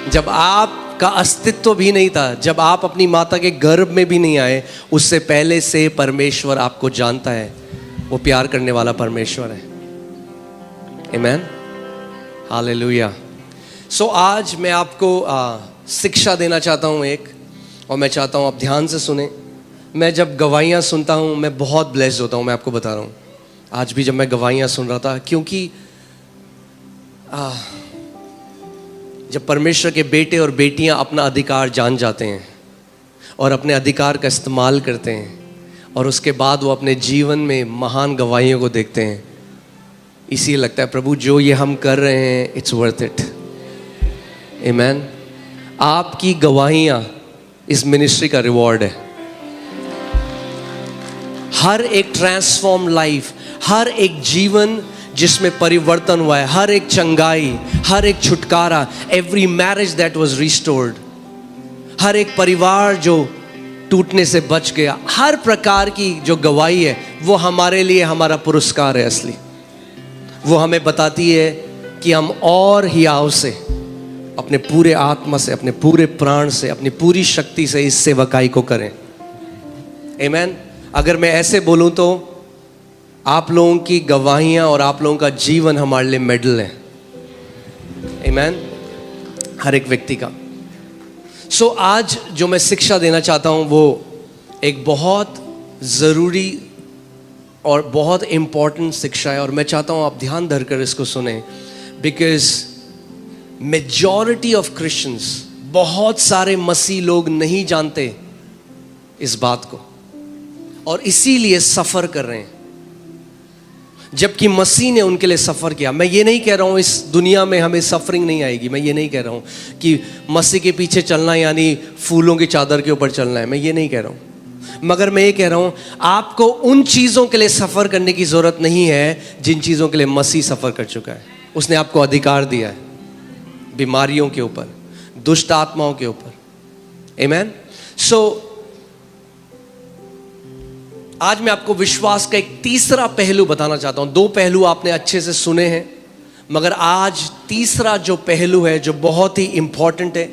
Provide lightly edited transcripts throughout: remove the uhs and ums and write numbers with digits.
जब आपका अस्तित्व भी नहीं था, जब आप अपनी माता के गर्भ में भी नहीं आए, उससे पहले से परमेश्वर आपको जानता है। वो प्यार करने वाला परमेश्वर है। आमीन, हालेलुया। सो आज मैं आपको शिक्षा देना चाहता हूँ एक, और मैं चाहता हूँ आप ध्यान से सुने। मैं जब गवाहियाँ सुनता हूँ मैं बहुत ब्लेस्ड होता हूँ, मैं आपको बता रहा हूँ। आज भी जब मैं गवाहियाँ सुन रहा था, क्योंकि जब परमेश्वर के बेटे और बेटियाँ अपना अधिकार जान जाते हैं और अपने अधिकार का इस्तेमाल करते हैं, और उसके बाद वो अपने जीवन में महान गवाहियों को देखते हैं, इसीलिए लगता है प्रभु जो ये हम कर रहे हैं इट्स वर्थ इट। आमीन। आपकी गवाहियाँ इस मिनिस्ट्री का रिवॉर्ड है। हर एक ट्रांसफॉर्म लाइफ, हर एक जीवन जिसमें परिवर्तन हुआ है, हर एक चंगाई, हर एक छुटकारा, every marriage that was restored, हर एक परिवार जो टूटने से बच गया, हर प्रकार की जो गवाही है वो हमारे लिए हमारा पुरस्कार है असली। वो हमें बताती है कि हम और हियाव से, अपने पूरे आत्मा से, अपने पूरे प्राण से, अपनी पूरी शक्ति से इस सेवकाई को करें। आमीन। अगर मैं ऐसे बोलूं तो आप लोगों की गवाहियां और आप लोगों का जीवन हमारे लिए मेडल है। आमीन, हर एक व्यक्ति का। सो आज जो मैं शिक्षा देना चाहता हूं वो एक बहुत ज़रूरी और बहुत इम्पॉर्टेंट शिक्षा है, और मैं चाहता हूं आप ध्यान धरकर इसको सुने। बिकॉज मेजॉरिटी ऑफ क्रिश्चियंस, बहुत सारे मसीह लोग नहीं जानते इस बात को, और इसीलिए सफ़र कर रहे हैं, जबकि मसीह ने उनके लिए सफ़र किया। मैं ये नहीं कह रहा हूँ इस दुनिया में हमें सफरिंग नहीं आएगी, मैं ये नहीं कह रहा हूँ कि मसीह के पीछे चलना यानी फूलों की चादर के ऊपर चलना है, मैं ये नहीं कह रहा हूँ। मगर मैं ये कह रहा हूँ आपको उन चीज़ों के लिए सफ़र करने की ज़रूरत नहीं है जिन चीज़ों के लिए मसीह सफ़र कर चुका है। उसने आपको अधिकार दिया है बीमारियों के ऊपर, दुष्ट आत्माओं के ऊपर। आमीन। सो आज मैं आपको विश्वास का एक तीसरा पहलू बताना चाहता हूं। दो पहलू आपने अच्छे से सुने हैं, मगर आज तीसरा जो पहलू है जो बहुत ही इंपॉर्टेंट है।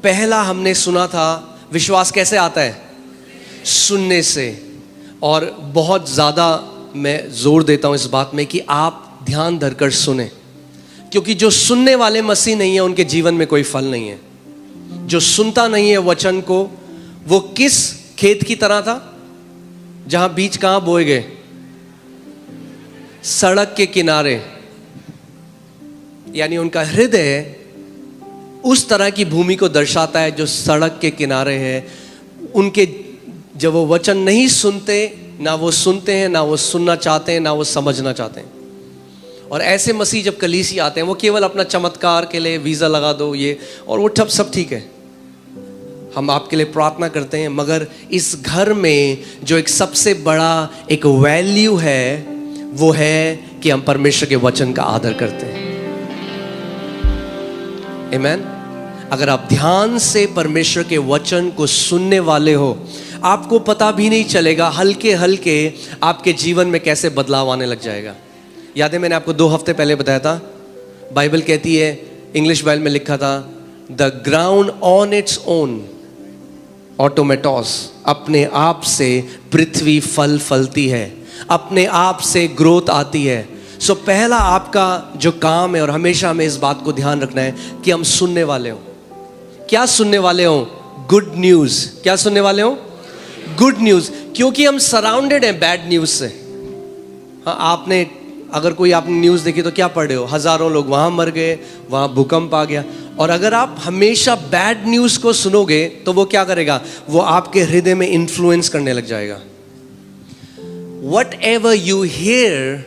पहला हमने सुना था विश्वास कैसे आता है, सुनने से। और बहुत ज़्यादा मैं जोर देता हूं इस बात में कि आप ध्यान धरकर सुने, क्योंकि जो सुनने वाले मसीह नहीं है उनके जीवन में कोई फल नहीं है। जो सुनता नहीं है वचन को, वो किस खेत की तरह था जहां बीज कहां बोए गए, सड़क के किनारे। यानी उनका हृदय उस तरह की भूमि को दर्शाता है जो सड़क के किनारे है। उनके जब वो वचन नहीं सुनते, ना वो सुनते हैं, ना वो सुनना चाहते हैं, ना वो समझना चाहते हैं। और ऐसे मसीह जब कलीसी आते हैं वो केवल अपना चमत्कार के लिए वीज़ा लगा दो ये और वो सब ठीक है, हम आपके लिए प्रार्थना करते हैं, मगर इस घर में जो एक सबसे बड़ा एक वैल्यू है वो है कि हम परमेश्वर के वचन का आदर करते हैं। आमीन। अगर आप ध्यान से परमेश्वर के वचन को सुनने वाले हो, आपको पता भी नहीं चलेगा, हल्के हल्के आपके जीवन में कैसे बदलाव आने लग जाएगा। याद है मैंने आपको 2 हफ्ते पहले बताया था, बाइबल कहती है, इंग्लिश बाइबल में लिखा था, the ground on its own automatos, अपने आप से पृथ्वी फल फलती है, अपने आप से ग्रोथ आती है। सो पहला आपका जो काम है, और हमेशा हमें इस बात को ध्यान रखना है कि हम सुनने वाले हो। क्या सुनने वाले हो? Good news. क्या सुनने वाले हो? Good news. क्योंकि हम सराउंडेड हैं बैड न्यूज़ से। हाँ, आपने अगर कोई आपने न्यूज़ देखी तो क्या पढ़ रहे हो, हज़ारों लोग वहाँ मर गए, वहाँ भूकंप आ गया। और अगर आप हमेशा बैड न्यूज़ को सुनोगे तो वो क्या करेगा, वो आपके हृदय में इन्फ्लुएंस करने लग जाएगा। Whatever you hear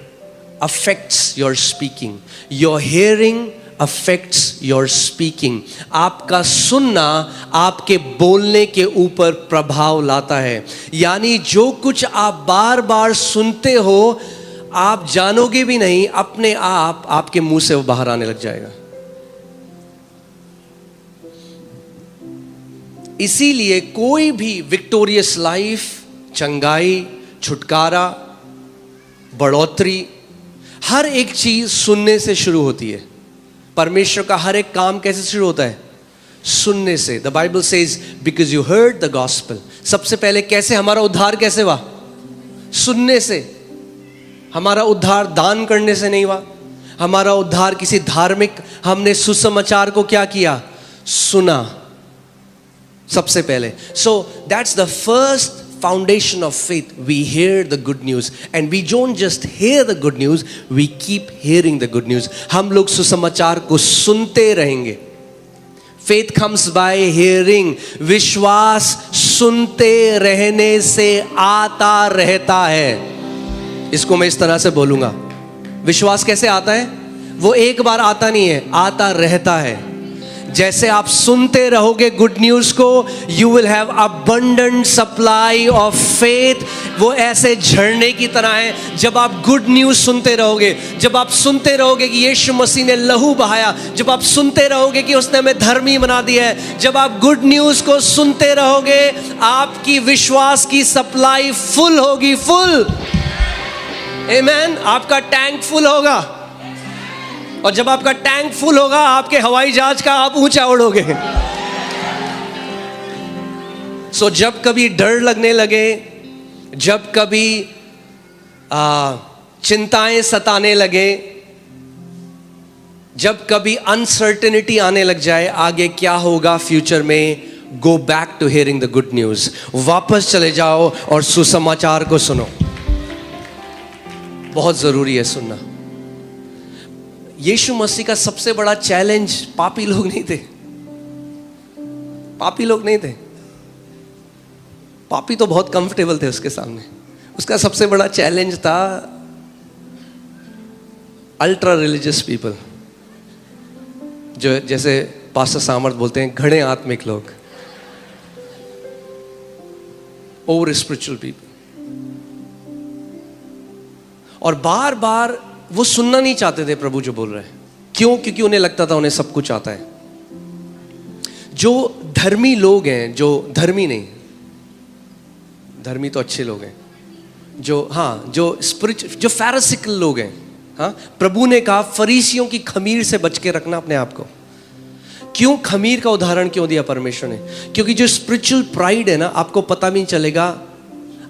affects your speaking. Your hearing affects your speaking. आपका सुनना आपके बोलने के ऊपर प्रभाव लाता है। यानी जो कुछ आप बार बार सुनते हो, आप जानोगे भी नहीं, अपने आप आपके मुंह से वो बाहर आने लग जाएगा। इसीलिए कोई भी विक्टोरियस लाइफ, चंगाई, छुटकारा, बढ़ोतरी, हर एक चीज सुनने से शुरू होती है। परमेश्वर का हर एक काम कैसे शुरू होता है? सुनने से। The Bible says because you heard the gospel. सबसे पहले कैसे हमारा उद्धार कैसे हुआ? सुनने से। हमारा उद्धार दान करने से नहीं हुआ, हमारा उद्धार किसी धार्मिक, हमने सुसमाचार को क्या किया? सुना सबसे पहले। So that's the first foundation of faith. We hear the good news and we don't just hear the good news, we keep hearing the good news. हम लोग सुसमाचार को सुनते रहेंगे। Faith comes by hearing. विश्वास सुनते रहने से आता रहता है। इसको मैं इस तरह से बोलूंगा, विश्वास कैसे आता है? वो एक बार आता नहीं है, आता रहता है। जैसे आप सुनते रहोगे गुड न्यूज को, you will have abundant supply of faith. वो ऐसे झरने की तरह है। जब आप गुड न्यूज सुनते रहोगे, जब आप सुनते रहोगे कि यीशु मसीह ने लहू बहाया, जब आप सुनते रहोगे कि उसने हमें धर्मी बना दिया है, जब आप गुड न्यूज को सुनते रहोगे, आपकी विश्वास की सप्लाई फुल होगी, फुल। आमीन। आपका टैंक फुल होगा, और जब आपका टैंक फुल होगा, आपके हवाई जहाज का आप ऊंचा उड़ोगे। सो जब कभी डर लगने लगे, जब कभी चिंताएं सताने लगे, जब कभी अनसर्टेनिटी आने लग जाए आगे क्या होगा फ्यूचर में, go back to hearing the good news. वापस चले जाओ और सुसमाचार को सुनो। बहुत जरूरी है सुनना। यीशु मसीह का सबसे बड़ा चैलेंज पापी लोग नहीं थे। पापी लोग नहीं थे। पापी तो बहुत कंफर्टेबल थे उसके सामने। उसका सबसे बड़ा चैलेंज था अल्ट्रा रिलीजियस पीपल, जो जैसे पास्टर सामर्थ बोलते हैं, घड़े आत्मिक लोग, ओवर स्पिरिचुअल पीपल। और बार बार वो सुनना नहीं चाहते थे प्रभु जो बोल रहे हैं। क्यों? क्योंकि उन्हें लगता था उन्हें सब कुछ आता है। जो धर्मी लोग हैं, जो धर्मी नहीं, धर्मी तो अच्छे लोग हैं, जो स्पिरिचुअल, जो फैरिसिकल लोग हैं, प्रभु ने कहा फरीसियों की खमीर से बच के रखना अपने आप को। क्यों खमीर का उदाहरण क्यों दिया परमेश्वर ने? क्योंकि जो स्पिरिचुअल प्राइड है ना, आपको पता भी नहीं चलेगा।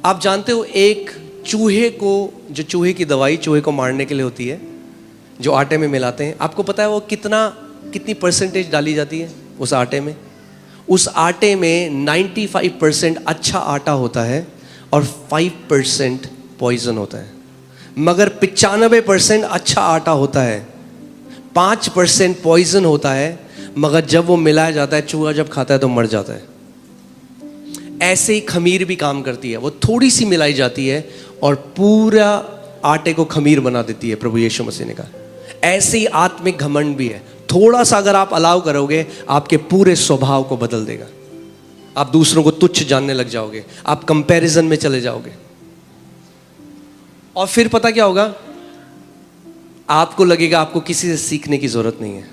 आप जानते हो, एक चूहे को, जो चूहे की दवाई चूहे को मारने के लिए होती है, जो आटे में मिलाते हैं, आपको पता है वो कितनी परसेंटेज डाली जाती है उस आटे में? उस आटे में 95% अच्छा आटा होता है और 5% पॉइजन होता है। मगर 95% अच्छा आटा होता है, 5% पॉइजन होता है। मगर जब वो मिलाया जाता है, चूहा जब खाता है तो मर जाता है। ऐसे ही खमीर भी काम करती है। वो थोड़ी सी मिलाई जाती है और पूरा आटे को खमीर बना देती है। प्रभु यीशु मसीह ने कहा ऐसे ही आत्मिक घमंड भी है। थोड़ा सा अगर आप अलाउ करोगे, आपके पूरे स्वभाव को बदल देगा। आप दूसरों को तुच्छ जानने लग जाओगे, आप कंपैरिजन में चले जाओगे, और फिर पता क्या होगा? आपको लगेगा आपको किसी से सीखने की जरूरत नहीं है।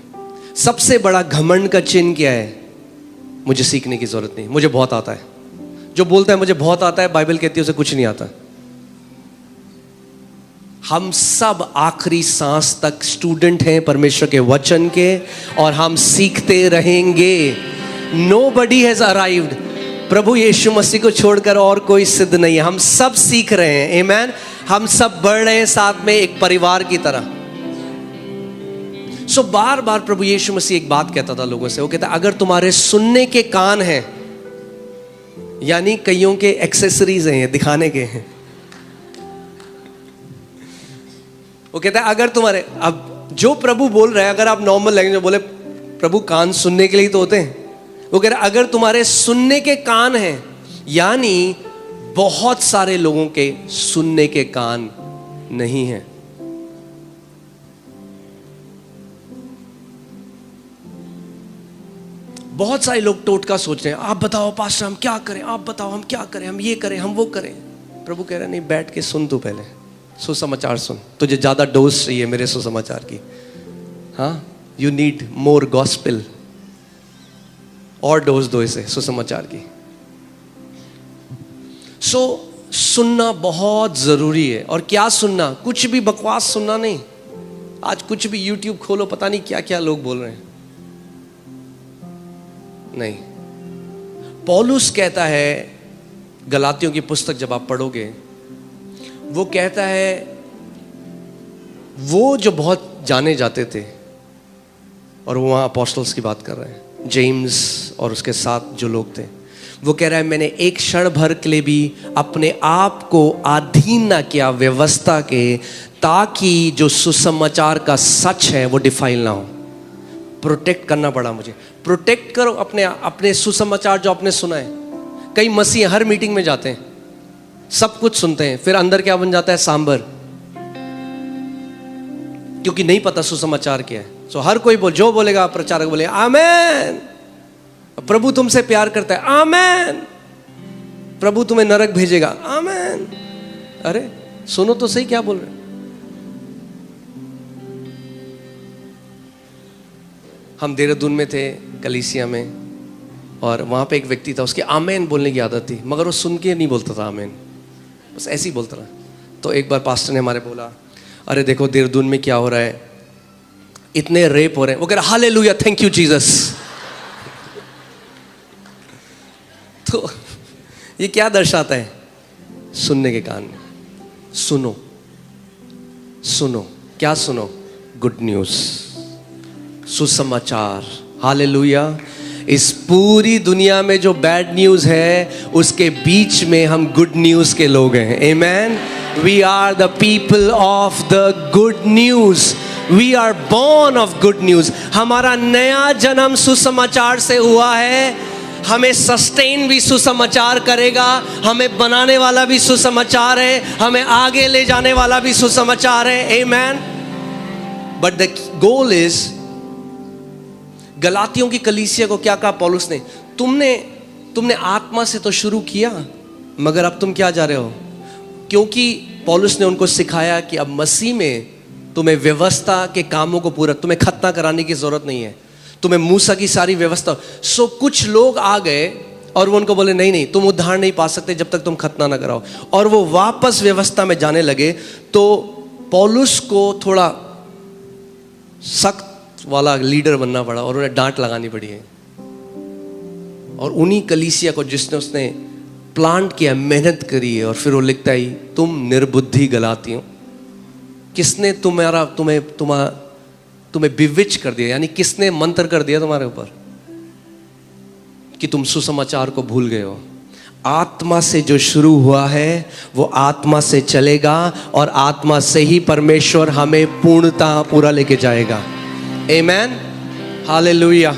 सबसे बड़ा घमंड का चिन्ह क्या है? मुझे सीखने की जरूरत नहीं, मुझे बहुत आता है। जो बोलता है मुझे बहुत आता है, बाइबल कहती है उसे कुछ नहीं आता। हम सब आखिरी सांस तक स्टूडेंट हैं परमेश्वर के वचन के, और हम सीखते रहेंगे। Nobody has arrived। प्रभु यीशु मसीह को छोड़कर और कोई सिद्ध नहीं है। हम सब सीख रहे हैं। आमेन। हम सब बढ़ रहे हैं साथ में एक परिवार की तरह। सो बार बार प्रभु यीशु मसीह एक बात कहता था लोगों से। वो कहता अगर तुम्हारे सुनने के कान हैं, यानी कईयों के एक्सेसरीज हैं, दिखाने के हैं। वो कहता है अगर तुम्हारे, अब जो प्रभु बोल रहे हैं, अगर आप नॉर्मल लैंग्वेज में बोले, प्रभु कान सुनने के लिए तो होते हैं। वो कह रहा है अगर तुम्हारे सुनने के कान हैं, यानी बहुत सारे लोगों के सुनने के कान नहीं हैं। बहुत सारे लोग टोटका सोच रहे हैं, आप बताओ पास्टर हम क्या करें, आप बताओ हम क्या करें, हम ये करें, हम वो करें। प्रभु कह रहे नहीं, बैठ के सुन तू पहले, सुसमाचार सुन। तुझे ज्यादा डोज चाहिए मेरे सुसमाचार की। हाँ, यू नीड मोर गॉस्पेल। और डोज दो इसे सुसमाचार की। सुनना बहुत जरूरी है। और क्या सुनना? कुछ भी बकवास सुनना नहीं। आज कुछ भी यूट्यूब खोलो, पता नहीं क्या क्या लोग बोल रहे हैं। नहीं। पौलुस कहता है, गलातियों की पुस्तक जब आप पढ़ोगे, वो कहता है वो जो बहुत जाने जाते थे, और वो वहाँ अपोस्टल्स की बात कर रहे हैं, जेम्स और उसके साथ जो लोग थे, वो कह रहा है मैंने एक क्षण भर के लिए भी अपने आप को अधीन ना किया व्यवस्था के, ताकि जो सुसमाचार का सच है वो डिफाइल ना हो। प्रोटेक्ट करना पड़ा मुझे। प्रोटेक्ट करो अपने सुसमाचार जो आपने सुना है। कई मसीह हर मीटिंग में जाते हैं, सब कुछ सुनते हैं, फिर अंदर क्या बन जाता है? सांबर, क्योंकि नहीं पता सुसमाचार क्या है। सो हर कोई जो बोलेगा, प्रचारक बोले आमेन, प्रभु तुमसे प्यार करता है, आमेन, प्रभु तुम्हें नरक भेजेगा, आमेन। अरे सुनो तो सही क्या बोल रहे। हम देहरादून में थे, कलीसिया में, और वहां पे एक व्यक्ति था, उसकी आमेन बोलने की आदत थी, मगर वो सुन के नहीं बोलता था आमेन, बस ऐसे ही बोलता था। तो एक बार पास्टर ने हमारे बोला, अरे देखो देहरादून में क्या हो रहा है, इतने रेप हो रहे हैं। वो कह रहा हालेलुया, थैंक यू जीसस। तो ये क्या दर्शाता है? सुनने के कान में। सुनो सुनो, क्या सुनो? गुड न्यूज, सुसमाचार। हालेलुया। इस पूरी दुनिया में जो बैड न्यूज है, उसके बीच में हम गुड न्यूज के लोग हैं। Amen. We are the people of the good news. We are born of good news. हमारा नया जन्म सुसमाचार से हुआ है। हमें सस्टेन भी सुसमाचार करेगा, हमें बनाने वाला भी सुसमाचार है, हमें आगे ले जाने वाला भी सुसमाचार है। आमेन। बट द गोल इज, गलातियों की कलीसिया को क्या कहा पौलुस ने? तुमने आत्मा से तो शुरू किया, मगर अब तुम क्या जा रहे हो? क्योंकि पौलुस ने उनको सिखाया कि अब मसीह में तुम्हें व्यवस्था के कामों को पूरा, तुम्हें खतना कराने की जरूरत नहीं है, तुम्हें मूसा की सारी व्यवस्था। सो कुछ लोग आ गए और वो उनको बोले नहीं नहीं, तुम उद्धार नहीं पा सकते जब तक तुम खतना ना कराओ, और वो वापस व्यवस्था में जाने लगे। तो पौलुस को थोड़ा सख्त वाला लीडर बनना पड़ा और उन्हें डांट लगानी पड़ी है। और उन्हीं कलीसिया को जिसने उसने प्लांट किया, मेहनत करी है, और फिर वो लिखता ही, तुम निर्बुद्धि गलातियों, किसने तुम्हें बिविच कर दिया, यानी किसने मंत्र कर दिया तुम्हारे ऊपर कि तुम सुसमाचार को भूल गए हो? आत्मा से जो शुरू हुआ है वो आत्मा से चलेगा, और आत्मा से ही परमेश्वर हमें पूर्णता पूरा लेके जाएगा। आमेन। हालेलुया।